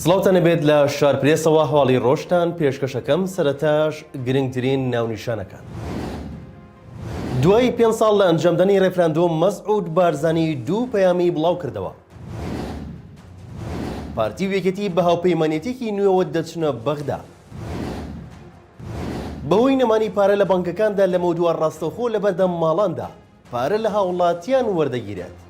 سڵاوتان بێت لە شارپرێسەوە هەواڵی ڕۆژتان پێشکەشەکەم سەرەتاش گرنگترین ناونیشانەکان. دوای 5 ساڵ لە ئەنجامدانی ڕێفراندۆم مەسعود بارزانی دوو پەیامی بڵاو کردەوە. پارتی وێکێتی بە هاوپەیمانێتێکی نوێوە دەچنە بەغدا. بەهۆی نەمانی پارە لە بانکەکاندا لە مەودووە ڕاستەوخۆ لە بەردەم ماڵاندا پارە لە هاوڵاتیان وەردەگیرێت.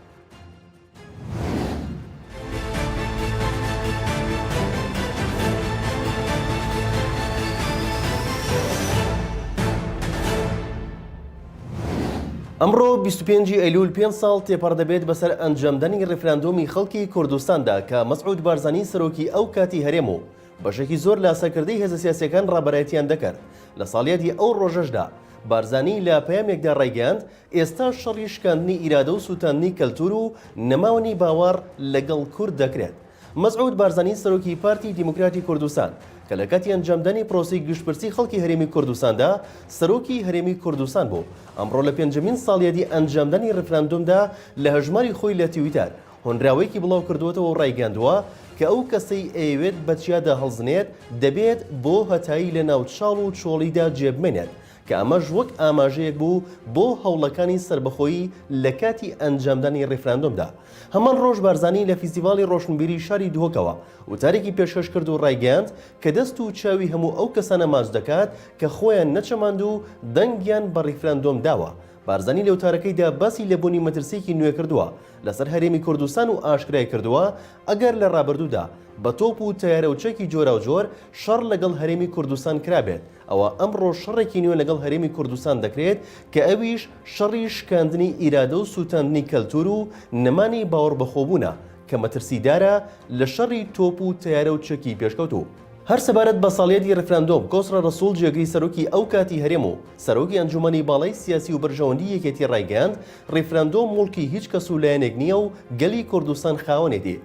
ئەمڕۆ 25 ئەیلول 5 ساڵ تێپەڕ دەبێت بەسەر ئەنجامدانی ڕێفراندۆمی خەڵکی کوردستاندا کە مەسعود بارزانی سەرۆکی ئەو کاتی هەرێم و بەشێکی زۆر لە سەرکردەی هێزە سیاسیەکان ڕابەرایەتیان دەکرد. لە ساڵیاتی ئەو ڕۆژەشدا بارزانی لە پەیامێکدا ڕایگەاند ئێستا شەڕی شکاندنی ئیرادە و سوتاندنی کەلتور و نەماوەنی باوەڕ لەگەڵ کورد دەکرێت. مەسعود بارزانی سەرۆکی پارتی دیموکراتی کوردستان کە لە کاتی ئەنجامدانی پرۆسەی گشتپرسی خەڵکی هەرێمی کوردستاندا سەرۆکی هەرێمی کوردستان بوو. ئەمڕۆ لە 5مین ساڵیادی ئەنجامدانی ڕێفراندۆمدا لە هەژماری خۆی لە تویتەر هۆنراوەیەکی بڵاو کردووەتەوە و ڕایگەاندووە کە ئەو کەسەی ئەیەوێت بەچیادا هەڵزنێت دەبێت بۆ هەتایی لە ناوچاڵ و چۆڵیدا جێبمێنێت کە ئەمەش وەک ئاماژەیەک بوو بۆ هەوڵەکانی سربەخۆیی لە کاتی ئەنجامدانی ڕێفراندۆمدا. هەمان ڕۆژ بارزانی لە فیستیڤاڵی ڕۆشنبیری شاری دهۆکەوە وتارێکی پێشکەش کرد و ڕایگەاند کە دەست و چاوی هەموو ئەو کەسانە ماچ دەکات کە خۆیان نەچەماند و دەنگیان بە ڕێفراندۆم داوە. بارزانی لە وتارەکەیدا باسی لەبوونی مەترسیەکی نوێ کردووە لەسەر هەرێمی کوردستان و ئاشکرای کردووە ئەگەر لە ڕابردوودا بە تۆپ و تەیارە و چەکی جۆرا و جۆر شەڕ لەگەڵ هەرێمی کوردستان کرابێت ئەوە ئەمڕۆ شەڕێکی نوێ لەگەڵ هەرێمی کوردستان دەکرێت کە ئەویش شەڕی شکاندنی ئیرادە و سوتاندنی کەلتور و نەمانی باوەڕ بەخۆبوونە کە مەترسیدارە لە شەڕی تۆپ و تەیارە و چەکی پێشکەوتوو. هەر سەبارەت بە ساڵیادی ڕێفراندۆم کۆسڕە ڕەسوول جێگری سەرۆکی ئەو کاتی هەرێم و سەرۆکی ئەنجومەنی باڵای سیاسی و بەرژەوەندی یەکێتی ڕایگەاند ڕێفراندۆم موڵکی هیچ کەس و لایەنێک نییە و گەلی کوردستان خاوەنێتی.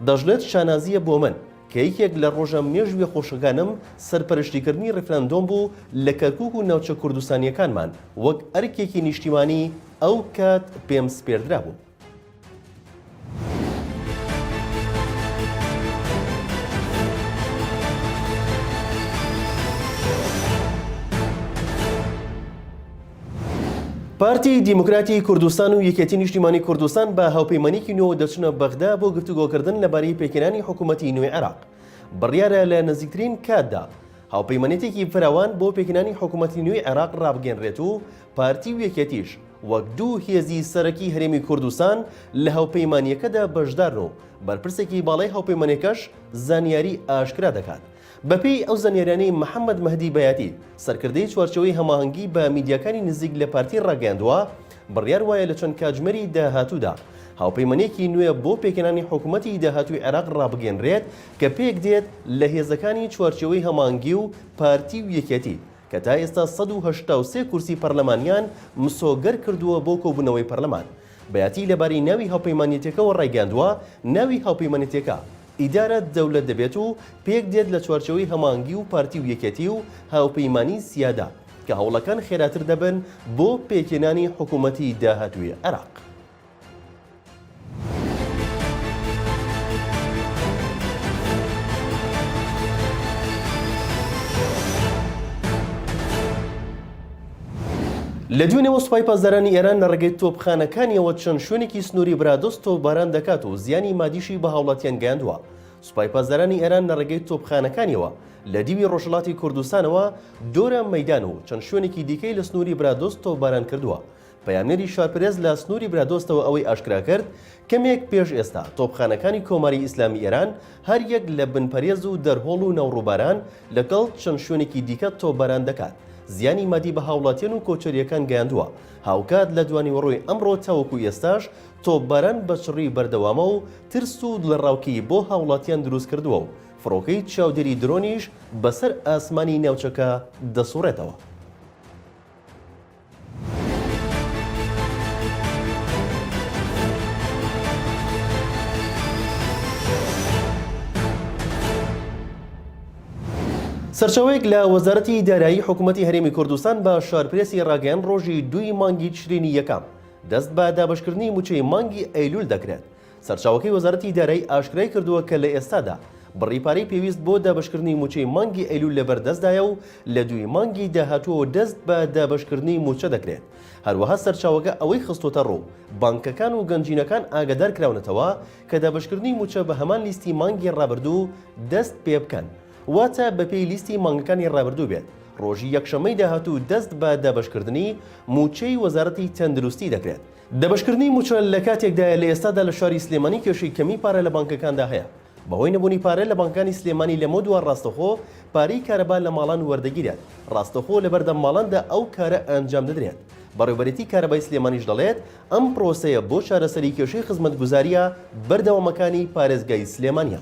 دەژڵێت شانازیە بۆ من کە یەکێک لە ڕۆژە مێژویە خۆشەکانم سەرپەرشتیکردنی ڕێفراندۆم بوو لە کەرکووک و ناوچە کوردستانیەکانمان وەک ئەرکێکی نیشتیمانی ئەو کات پێم سپێردرا بوو. پارتی دیموکراتی کوردستان و یەکێتی نیشتیمانی کوردستان بە هاوپەیمانێکی نوێ دەچنە بەغدا بۆ گفتوگۆکردن لەبارەی پێکێنانی حکوومەتی نوێی عێراق. بڕیارە لە نزیکترین کاتدا هاوپەیمانێتێکی فراوان بۆ پێکێنانی حکوومەتی نوێی عێراق ڕابگەنرێت و پارتی و یەکێتیش وەک دوو هێزی سەرەکی هەرێمی کوردستان لە هاوپەیمانیەکەدا بەشدارن و بەرپرسێکی باڵای هاوپەیمانەکەش زانیاری ئاشکرا دەکات. بەپێی ئەو زانیاریانەی محەممەد مەهدی بەیاتی سەرکردەی چوارچەوەی هەماهەنگی بە میدیاکانی نزیک لە پارتی ڕاگەاندووە بڕیار وایە لە چەند کاتژمێری داهاتوودا هاوپەیمانێکی نوێ بۆ پێکێنانی حکوومەتی داهاتووی عێراق ڕابگەنرێت کە پێک دێت لە هێزەکانی چوارچەوەی هەماهەنگی و پارتی و یەکێتی کە تا ئێستا 183 کورسی پەرلەمانیان مسۆگەر کردووە بۆ کۆبوونەوەی پەرلەمان. بەیاتی لەبارەی ناوی هاوپەیمانێتەکەەوە ڕایگەاندووە ناوی هاوپەیمانێتەکە ئیدارە دەوڵەت دەبێت و پێک دێت لە چوارچەوەی هەماهەنگی و پارتی و یەکێتی و هاوپەیمانی سیادا کە هەوڵەکان خێراتر دەبن بۆ پێکێنانی حکوومەتی داهاتووی عێراق. لە دوێنێەوە سوپای پاسدارانی ئێران لە ڕێگەی تۆپخانەکانیەوە چەند شوێنێکی سنووری برادۆست تۆپباران دەکات و زیانی مادیشی بە هاوڵاتیان گەیاندووە. سوپای پاسدارانی ئێران لە ڕێگەی تۆپخانەکانیەوە لە دیوی ڕۆژهەڵاتی کوردستانەوە دۆرە مەیدان و چەند شوێنێکی دیکەی لە سنووری برادۆست تۆپباران کردووە. پەیامنێری شارپرێز لە سنووری برادۆستەوە ئەوەی ئاشکرا کرد کەمێک پێش ئێستا تۆپخانەکانی کۆماری ئیسلامی ئێران هەر یەک لە بنپەرێز و دەرهۆڵ و نەوڕووباران لەگەڵ چەند شوێنێکی دیکە تۆپباران دەکات. زیانی مادی بە هاوڵاتیان و کۆچەریەکان گەیاندووە. هاوکات لە دوانیوەڕۆی ئەمڕۆ تاوەکو ئێستاش تۆپباران بە چڕی بەردەوامە و ترس و دڵڕاوکی بۆ هاوڵاتیان دروست کردووە و فڕۆکەی چاودێری درۆنیش بەسەر ئاسمانی ناوچەکە دەسوڕێتەوە. سەرچاوەیەک لە وەزارەتی دارایی حکوومەتی هەرێمی کوردستان بە شارپرێسی ڕاگەیاند ڕۆژی 2 مانگی تشرینی یەکەم دەست بە دابشکردنی موچەی مانگی ئەیلول دەکرێت. سەرچاوەکەی وەزارەتی دارایی ئاشکرای کردووە کە لە ئێستادا بڕیپارەی پێویست بۆ دابشکردنی موچەی مانگی ئەیلول لەبەردەستدایە و لە دوی مانگی داهاتووە دەست بە دابشکردنی موچە دەکرێت. هەروەها سەرچاوەکە ئەوەی خستۆتە ڕوو بانکەکان و گەنجینەکان ئاگادار کراونەتەوە کە دابشکردنی موچە بە هەمان لیستی مانگی ڕابردوو دەست پێ بکەن، واتە بەپێی لیستی مانگەکانی ڕابردوو بێت. ڕۆژی یەکشەمەی داهاتوو دەست بە دابشکردنی موچەی وەزارەتی تەندروستی دەکرێت. دابشکردنی موچە لە کاتێکدایە لە ئێستادا لە شاری سلێمانی کێشەی کەمی پارە لە بانکەکاندا هەیە. بەهۆی نەبوونی پارە لە بانکانی سلێمانی لەمە دووە ڕاستەخۆ پارەی کارەبا لە ماڵان وەردەگیرێت. ڕاستەخۆ لە بەردەم ماڵاندا ئەو کارە ئەنجام دەدرێت. بەڕێوەبەرێتی کارەبای سلێمانیش دەڵێت ئەم پرۆسەیە بۆ چارەسەری کێشەی خزمەتگوزاریە بەردەوامەکانی پارێزگای سلێمانیە.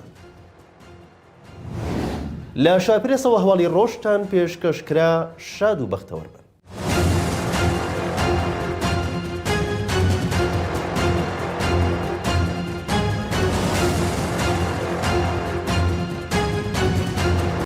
لە شاپرێسەوە هەواڵی ڕۆژتان پێشکەشکرا شاد و بەختەوەربن.